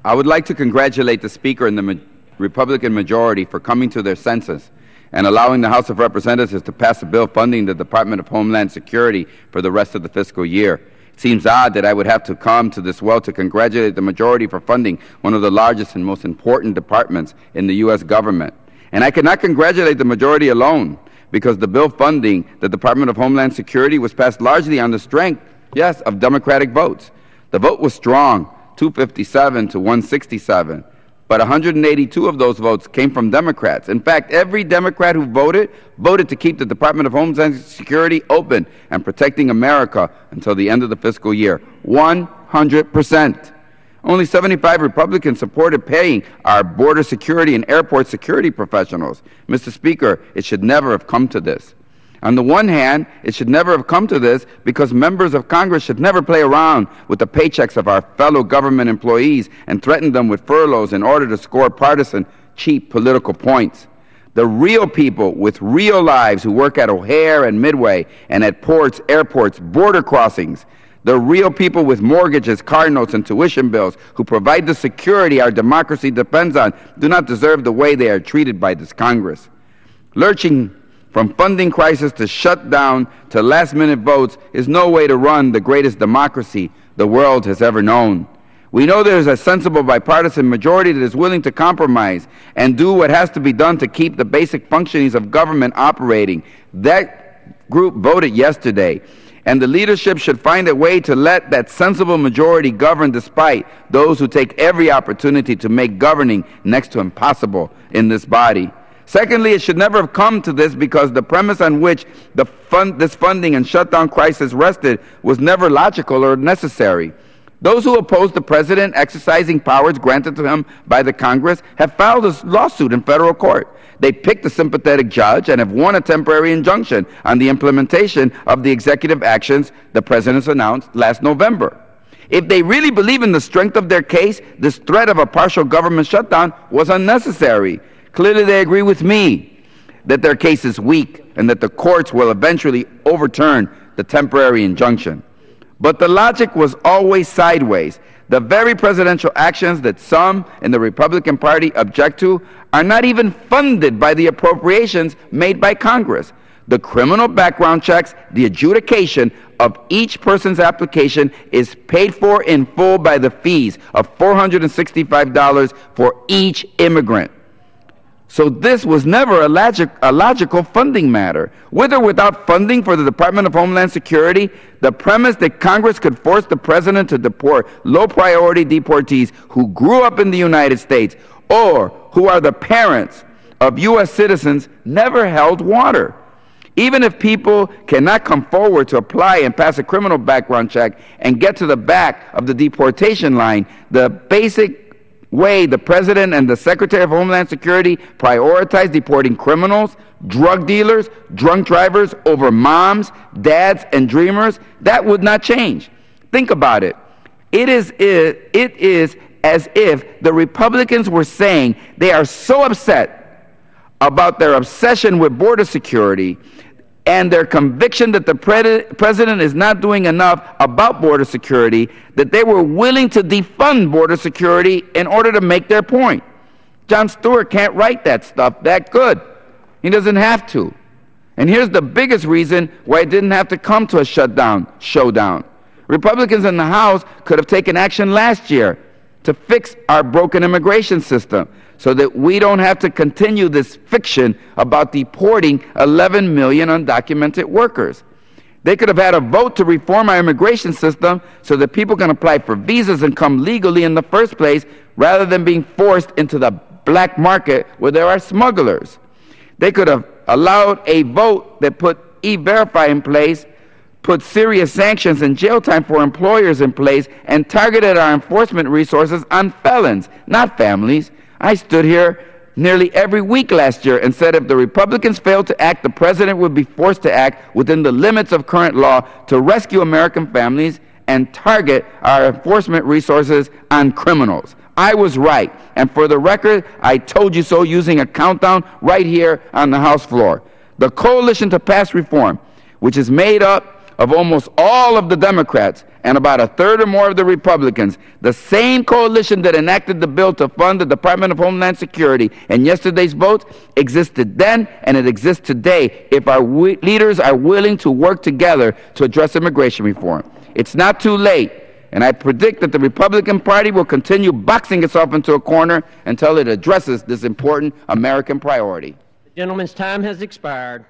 I would like to congratulate the Speaker and the Republican majority for coming to their senses and allowing the House of Representatives to pass a bill funding the Department of Homeland Security for the rest of the fiscal year. It seems odd that I would have to come to this well to congratulate the majority for funding one of the largest and most important departments in the U.S. government. And I cannot congratulate the majority alone, because the bill funding the Department of Homeland Security was passed largely on the strength, yes, of Democratic votes. The vote was strong, 257 to 167. But 182 of those votes came from Democrats. In fact, every Democrat who voted to keep the Department of Homeland Security open and protecting America until the end of the fiscal year. 100%. Only 75 Republicans supported paying our border security and airport security professionals. Mr. Speaker, it should never have come to this. On the one hand, it should never have come to this because members of Congress should never play around with the paychecks of our fellow government employees and threaten them with furloughs in order to score partisan, cheap political points. The real people with real lives who work at O'Hare and Midway and at ports, airports, border crossings, the real people with mortgages, car notes, and tuition bills who provide the security our democracy depends on do not deserve the way they are treated by this Congress. Lurching from funding crisis to shutdown to last-minute votes is no way to run the greatest democracy the world has ever known. We know there is a sensible bipartisan majority that is willing to compromise and do what has to be done to keep the basic functionings of government operating. That group voted yesterday, and the leadership should find a way to let that sensible majority govern despite those who take every opportunity to make governing next to impossible in this body. Secondly, it should never have come to this because the premise on which this funding and shutdown crisis rested was never logical or necessary. Those who oppose the President exercising powers granted to him by the Congress have filed a lawsuit in federal court. They picked a sympathetic judge and have won a temporary injunction on the implementation of the executive actions the President announced last November. If they really believe in the strength of their case, this threat of a partial government shutdown was unnecessary. Clearly, they agree with me that their case is weak and that the courts will eventually overturn the temporary injunction. But the logic was always sideways. The very presidential actions that some in the Republican Party object to are not even funded by the appropriations made by Congress. The criminal background checks, the adjudication of each person's application is paid for in full by the fees of $465 for each immigrant. So this was never a logical funding matter. With or without funding for the Department of Homeland Security, the premise that Congress could force the President to deport low-priority deportees who grew up in the United States or who are the parents of U.S. citizens never held water. Even if people cannot come forward to apply and pass a criminal background check and get to the back of the deportation line, the basic way the President and the Secretary of Homeland Security prioritize deporting criminals, drug dealers, drunk drivers over moms, dads, and dreamers, that would not change. Think about it. It is as if the Republicans were saying they are so upset about their obsession with border security and their conviction that the President is not doing enough about border security, that they were willing to defund border security in order to make their point. Jon Stewart can't write that stuff that good. He doesn't have to. And here's the biggest reason why it didn't have to come to a showdown. Republicans in the House could have taken action last year to fix our broken immigration system so that we don't have to continue this fiction about deporting 11 million undocumented workers. They could have had a vote to reform our immigration system so that people can apply for visas and come legally in the first place rather than being forced into the black market where there are smugglers. They could have allowed a vote that put E-Verify in place, put serious sanctions and jail time for employers in place, and targeted our enforcement resources on felons, not families. I stood here nearly every week last year and said if the Republicans failed to act, the President would be forced to act within the limits of current law to rescue American families and target our enforcement resources on criminals. I was right, and for the record, I told you so using a countdown right here on the House floor. The coalition to pass reform, which is made up of almost all of the Democrats and about a third or more of the Republicans, the same coalition that enacted the bill to fund the Department of Homeland Security in yesterday's vote existed then and it exists today if our leaders are willing to work together to address immigration reform. It's not too late, and I predict that the Republican Party will continue boxing itself into a corner until it addresses this important American priority. The gentleman's time has expired.